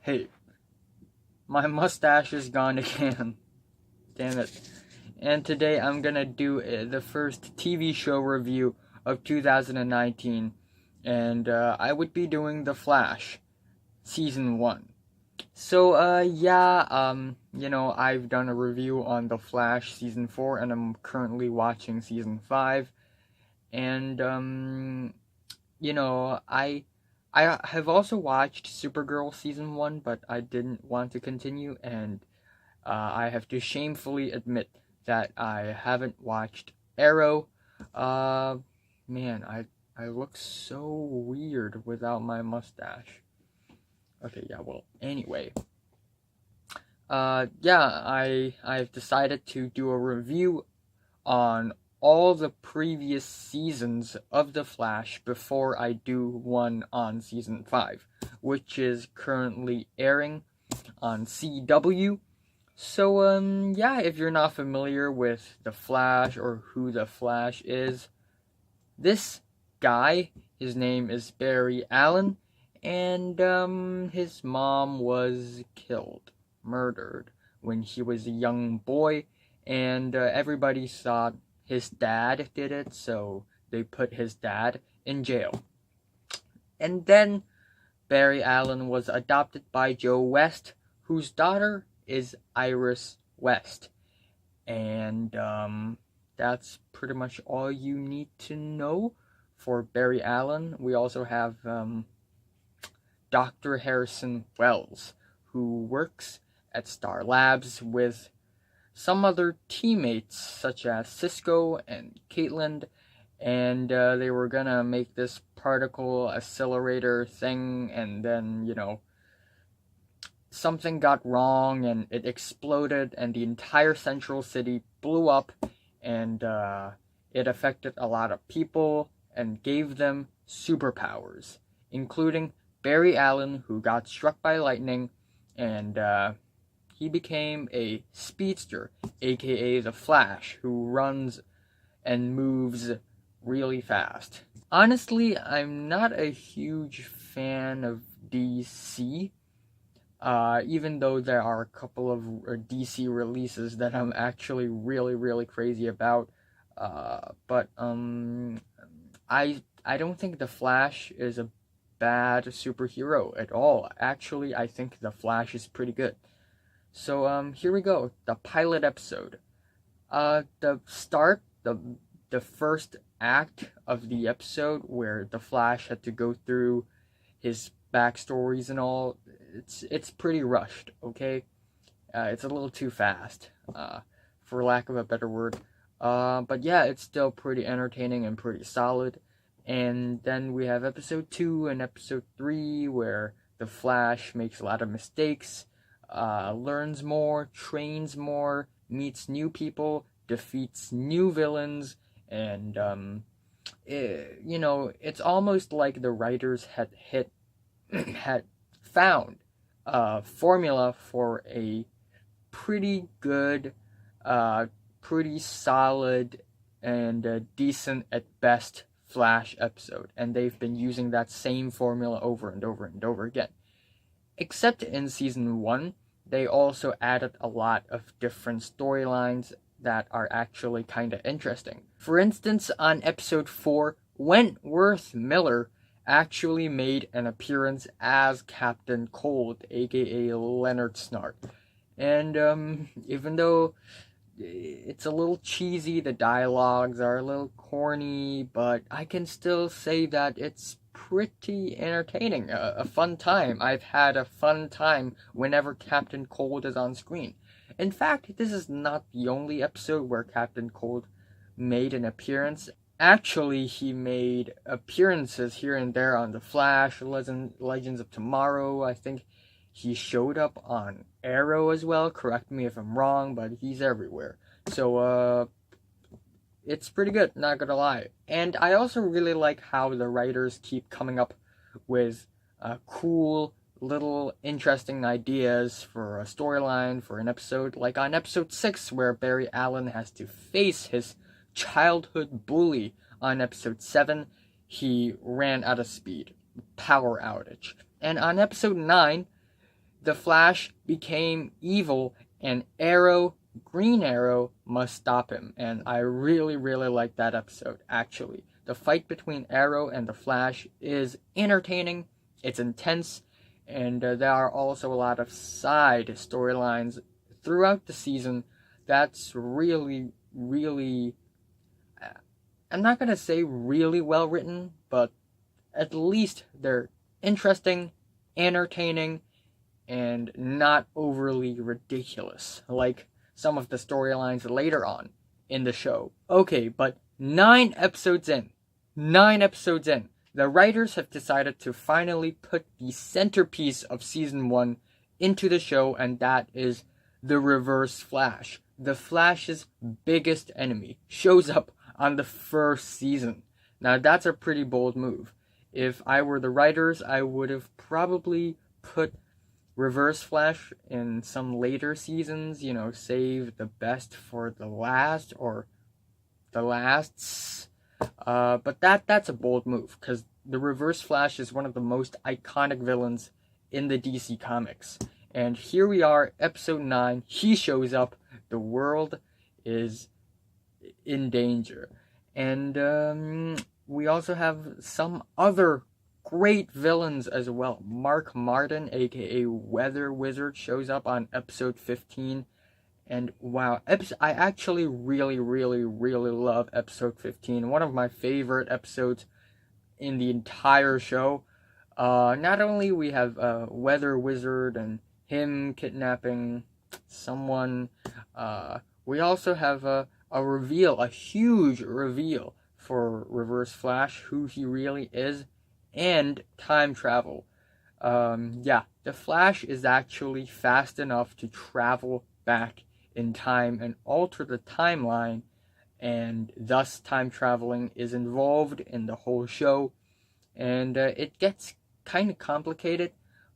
Hey, my mustache is gone again. Damn it. And today I'm gonna do the first TV show review of 2019. And I would be doing The Flash, Season 1. So, I've done a review on The Flash Season 4, and I'm currently watching Season 5. And, I have also watched Supergirl Season 1, but I didn't want to continue, and I have to shamefully admit that I haven't watched Arrow. Uh, man, I look so weird without my mustache. Okay, yeah, well, anyway. I've decided to do a review on all the previous seasons of The Flash before I do one on season 5, which is currently airing on CW. So, if you're not familiar with The Flash or who The Flash is, this guy, his name is Barry Allen, and, his mom was murdered, when he was a young boy, and everybody thought his dad did it, so they put his dad in jail. And then Barry Allen was adopted by Joe West, whose daughter is Iris West. And that's pretty much all you need to know for Barry Allen. We also have Dr. Harrison Wells, who works at Star Labs with some other teammates, such as Cisco and Caitlin, and they were gonna make this particle accelerator thing, and then, something got wrong and it exploded, and the entire central city blew up, and it affected a lot of people and gave them superpowers, including Barry Allen, who got struck by lightning, and he became a speedster, aka the Flash, who runs and moves really fast. Honestly, I'm not a huge fan of DC, even though there are a couple of DC releases that I'm actually really, really crazy about. But I don't think the Flash is a bad superhero at all. Actually, I think the Flash is pretty good. So here we go. The pilot episode. The first act of the episode, where the Flash had to go through his backstories and all, it's pretty rushed, okay? It's a little too fast, for lack of a better word. But yeah, it's still pretty entertaining and pretty solid. And then we have episode 2 and episode 3, where the Flash makes a lot of mistakes, learns more, trains more, meets new people, defeats new villains, and it's almost like the writers had found a formula for a pretty good, pretty solid, and decent at best Flash episode, and they've been using that same formula over and over and over again. Except in season 1, they also added a lot of different storylines that are actually kind of interesting. For instance, on episode 4, Wentworth Miller actually made an appearance as Captain Cold, aka Leonard Snart. And even though it's a little cheesy, the dialogues are a little corny, but I can still say that it's pretty entertaining, a fun time. I've had a fun time whenever Captain Cold is on screen. In fact, this is not the only episode where Captain Cold made an appearance. Actually, he made appearances here and there on The Flash, Legends of Tomorrow. I think he showed up on Arrow as well. Correct me if I'm wrong, but he's everywhere. So, it's pretty good, not gonna lie. And I also really like how the writers keep coming up with cool, little, interesting ideas for a storyline, for an episode. Like on episode 6, where Barry Allen has to face his childhood bully. On episode 7, he ran out of speed. Power outage. And on episode 9, the Flash became evil, and Green Arrow, must stop him. And I really, really like that episode, actually. The fight between Arrow and the Flash is entertaining, it's intense, and there are also a lot of side storylines throughout the season that's really, really, I'm not going to say really well written, but at least they're interesting, entertaining, and not overly ridiculous, like some of the storylines later on in the show. Okay, but 9 episodes in, the writers have decided to finally put the centerpiece of season 1 into the show, and that is the Reverse Flash. The Flash's biggest enemy shows up on the first season. Now, that's a pretty bold move. If I were the writers, I would have probably put Reverse Flash in some later seasons, save the best for the last, or the lasts. But that's a bold move, because the Reverse Flash is one of the most iconic villains in the DC Comics. And here we are, episode 9, he shows up, the world is in danger. And we also have some other great villains as well. Mark Martin, aka Weather Wizard, shows up on episode 15. And wow, I actually really, really, really love episode 15. One of my favorite episodes in the entire show. Not only we have Weather Wizard and him kidnapping someone, we also have a huge reveal for Reverse Flash, who he really is, and time travel. The Flash is actually fast enough to travel back in time and alter the timeline, and thus time traveling is involved in the whole show, and it gets kind of complicated,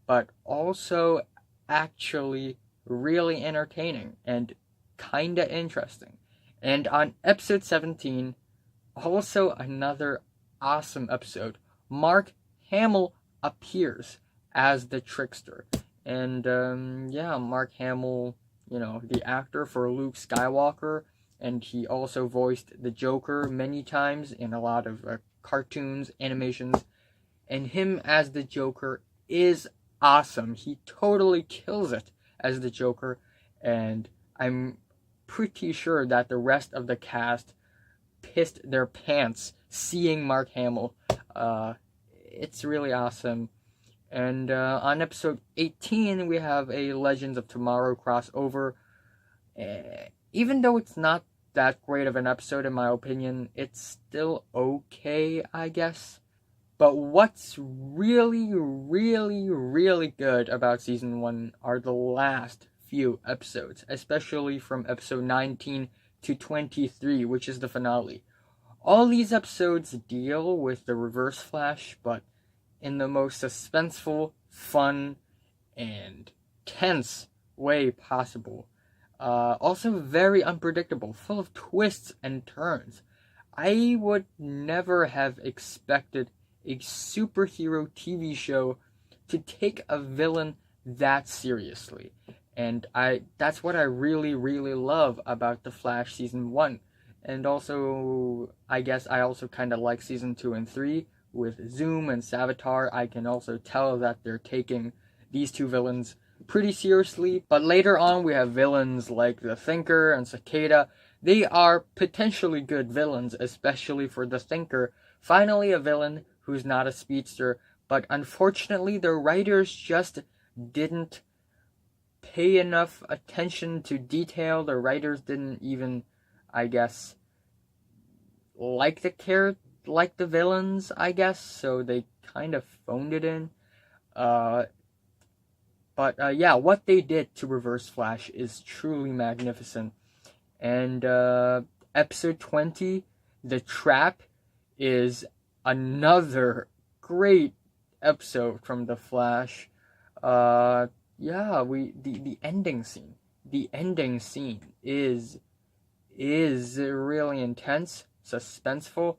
but also actually really entertaining and kind of interesting. And on episode 17, also another awesome episode, Mark Hamill appears as the Trickster. And Mark Hamill, the actor for Luke Skywalker, and he also voiced the Joker many times in a lot of cartoons, animations, and him as the Joker is awesome. He totally kills it as the Joker, and I'm pretty sure that the rest of the cast pissed their pants seeing Mark Hamill. It's really awesome. And on episode 18, we have a Legends of Tomorrow crossover. Even though it's not that great of an episode, in my opinion, it's still okay, I guess. But what's really, really, really good about Season 1 are the last few episodes, especially from episode 19 to 23, which is the finale. All these episodes deal with the Reverse Flash, but in the most suspenseful, fun, and tense way possible. Also very unpredictable, full of twists and turns. I would never have expected a superhero TV show to take a villain that seriously. And that's what I really, really love about The Flash Season 1. And also, I guess I also kind of like Season 2 and 3. With Zoom and Savitar, I can also tell that they're taking these two villains pretty seriously. But later on, we have villains like the Thinker and Cicada. They are potentially good villains, especially for the Thinker. Finally, a villain who's not a speedster. But unfortunately, the writers just didn't pay enough attention to detail. The writers didn't even, I guess, like the villains, I guess, so they kind of phoned it in. But what they did to Reverse Flash is truly magnificent. And episode 20, The Trap, is another great episode from The Flash. The ending scene. The ending scene is really intense, suspenseful,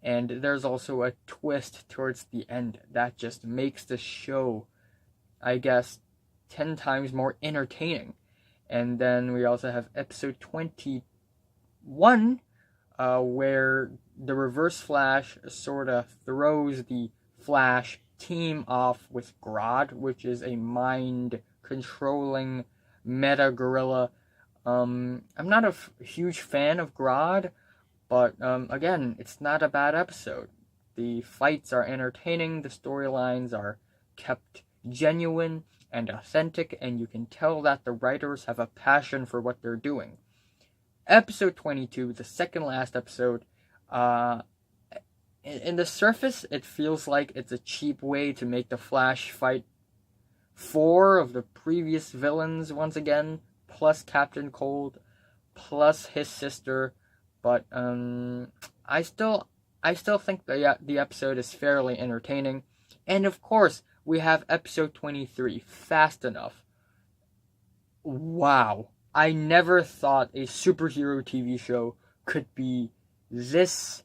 and there's also a twist towards the end that just makes the show, I guess, 10 times more entertaining. And then we also have episode 21, where the Reverse Flash sort of throws the Flash team off with Grodd, which is a mind-controlling meta gorilla. I'm not a huge fan of Grodd, but again, it's not a bad episode. The fights are entertaining, the storylines are kept genuine and authentic, and you can tell that the writers have a passion for what they're doing. Episode 22, the second last episode, in the surface, it feels like it's a cheap way to make the Flash fight 4 of the previous villains once again, plus Captain Cold, plus his sister, but I still think the episode is fairly entertaining. And of course, we have episode 23, Fast Enough. Wow, I never thought a superhero TV show could be this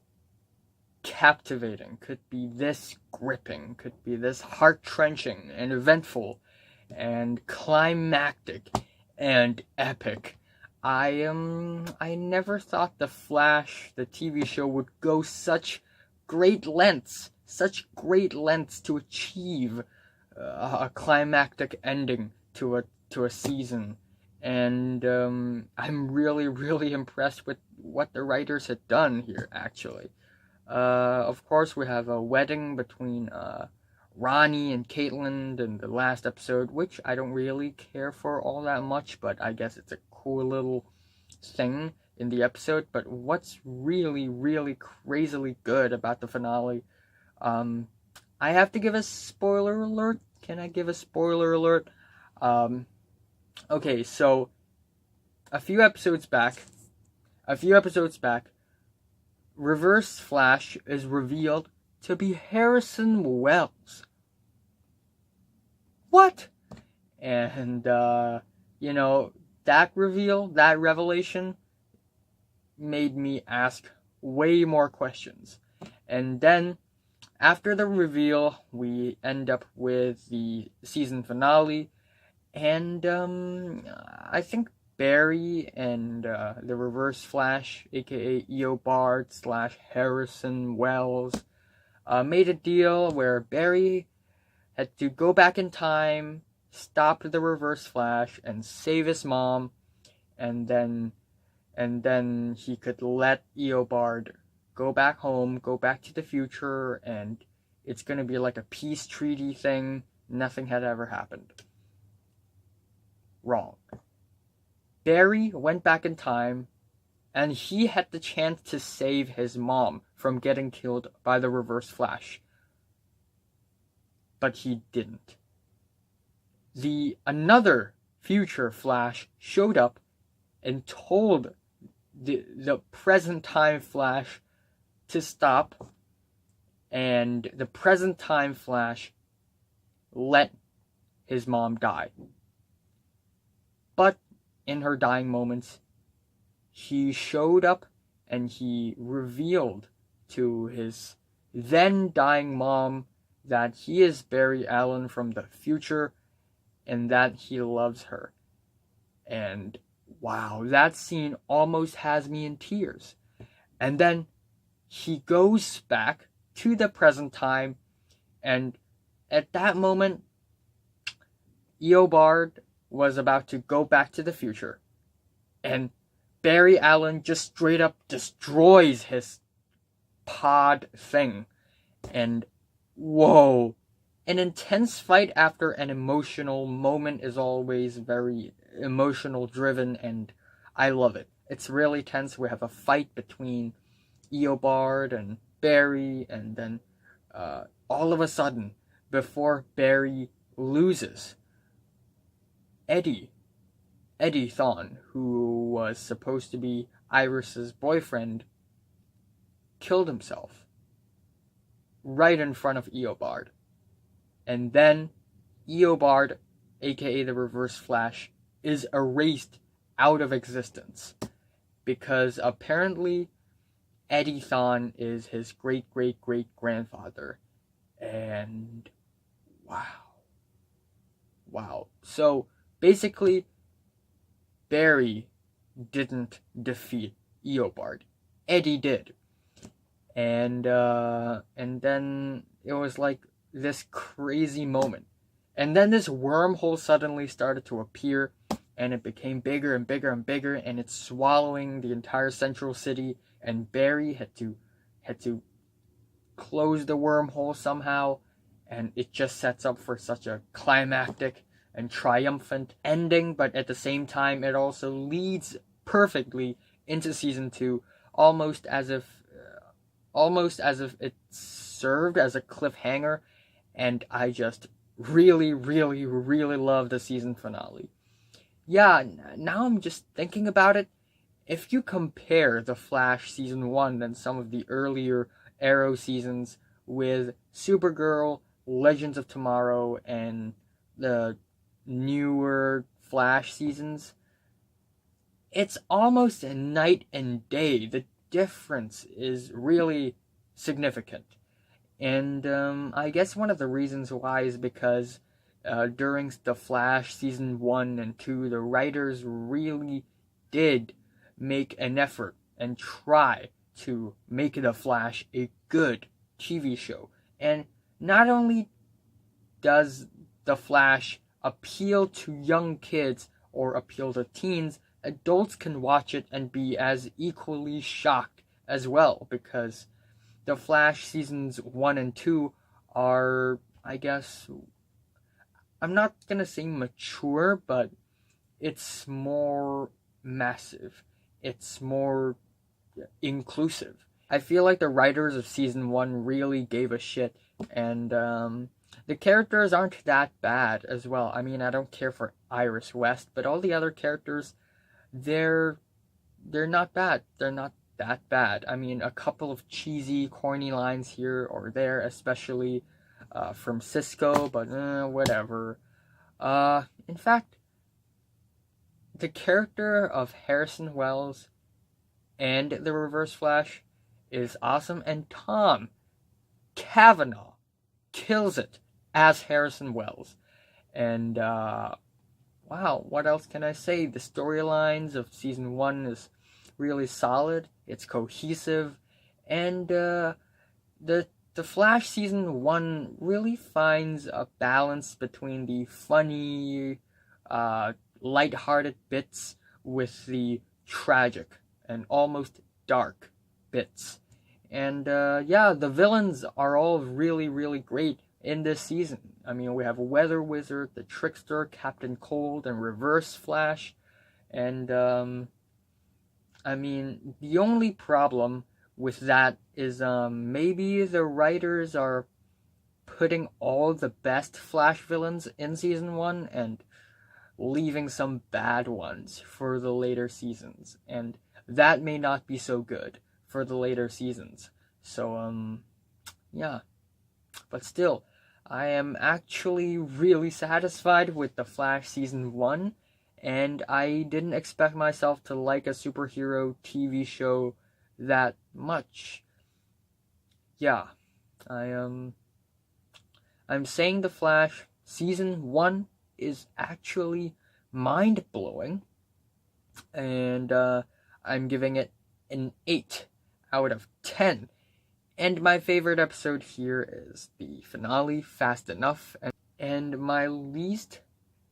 captivating, could be this gripping, could be this heart-wrenching and eventful and climactic and epic. I never thought the Flash, the TV show, would go such great lengths to achieve a climactic ending to a season. And I'm really impressed with what the writers had done here, actually. Of course, we have a wedding between Ronnie and Caitlin in the last episode, which I don't really care for all that much, but I guess it's a cool little thing in the episode. But what's really crazily good about the finale, I have to give a spoiler alert. Can I give a spoiler alert? Okay, so a few episodes back, Reverse Flash is revealed to be Harrison Wells. What? And, that revelation made me ask way more questions. And then, after the reveal, we end up with the season finale, and, I think Barry and the Reverse Flash, aka Eobard / Harrison Wells, made a deal where Barry had to go back in time, stop the Reverse Flash, and save his mom, and then he could let Eobard go back home, go back to the future, and it's gonna be like a peace treaty thing. Nothing had ever happened. Wrong. Barry went back in time, and he had the chance to save his mom from getting killed by the Reverse Flash. But he didn't. Another future Flash showed up and told the present time Flash to stop, and the present time Flash let his mom die. But in her dying moments, he showed up and he revealed to his then dying mom that he is Barry Allen from the future and that he loves her. And wow, that scene almost has me in tears. And then he goes back to the present time, and at that moment, Eobard was about to go back to the future, and Barry Allen just straight up destroys his pod thing. And whoa, an intense fight after an emotional moment is always very emotional driven, and I love it. It's really tense. We have a fight between Eobard and Barry, and then all of a sudden, before Barry loses, Eddie Thawne, who was supposed to be Iris's boyfriend, killed himself right in front of Eobard. And then Eobard, aka the Reverse Flash, is erased out of existence because apparently Eddie Thawne is his great-great-great-grandfather. And wow. wow. So basically, Barry didn't defeat Eobard. Eddie did. And then it was like this crazy moment. And then this wormhole suddenly started to appear, and it became bigger and bigger and bigger, and it's swallowing the entire central city, and Barry had to close the wormhole somehow, and it just sets up for such a climactic and triumphant ending, but at the same time it also leads perfectly into season 2, almost as if it served as a cliffhanger, and I just really, really, really love the season finale. Yeah, now I'm just thinking about it. If you compare The Flash season 1 and some of the earlier Arrow seasons with Supergirl, Legends of Tomorrow, and the newer Flash seasons, it's almost a night and day. The difference is really significant. And I guess one of the reasons why is because during The Flash season 1 and 2, the writers really did make an effort and try to make The Flash a good TV show. And not only does The Flash appeal to young kids or appeal to teens, adults can watch it and be as equally shocked as well, because The Flash seasons 1 and 2 are, I guess, I'm not gonna say mature, but it's more massive. It's more inclusive. I feel like the writers of season 1 really gave a shit, and the characters aren't that bad as well. I mean, I don't care for Iris West, but all the other characters, they're not bad. They're not that bad. I mean, a couple of cheesy, corny lines here or there, especially from Cisco, but whatever. In fact, the character of Harrison Wells and the Reverse Flash is awesome, and Tom Cavanaugh kills it as Harrison Wells. And wow, what else can I say? The storylines of season 1 is really solid. It's cohesive, and the Flash season 1 really finds a balance between the funny, lighthearted bits with the tragic and almost dark bits. And yeah, the villains are all really, really great in this season. I mean, we have Weather Wizard, the Trickster, Captain Cold, and Reverse Flash. And I mean, the only problem with that is maybe the writers are putting all the best Flash villains in season 1 and leaving some bad ones for the later seasons, and that may not be so good for the later seasons. So yeah, but still, I am actually really satisfied with The Flash season 1, and I didn't expect myself to like a superhero TV show that much. Yeah, I'm saying The Flash season 1 is actually mind-blowing, and I'm giving it an 8 out of 10. And my favorite episode here is the finale, Fast Enough, and my least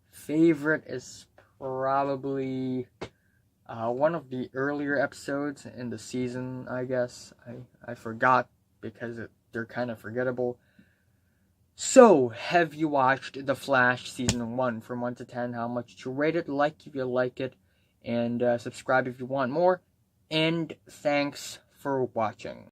favorite is probably one of the earlier episodes in the season, I guess. I forgot because they're kind of forgettable. So, have you watched The Flash Season 1 from 1 to 10? How much to rate it? Like if you like it. And subscribe if you want more. And thanks for watching.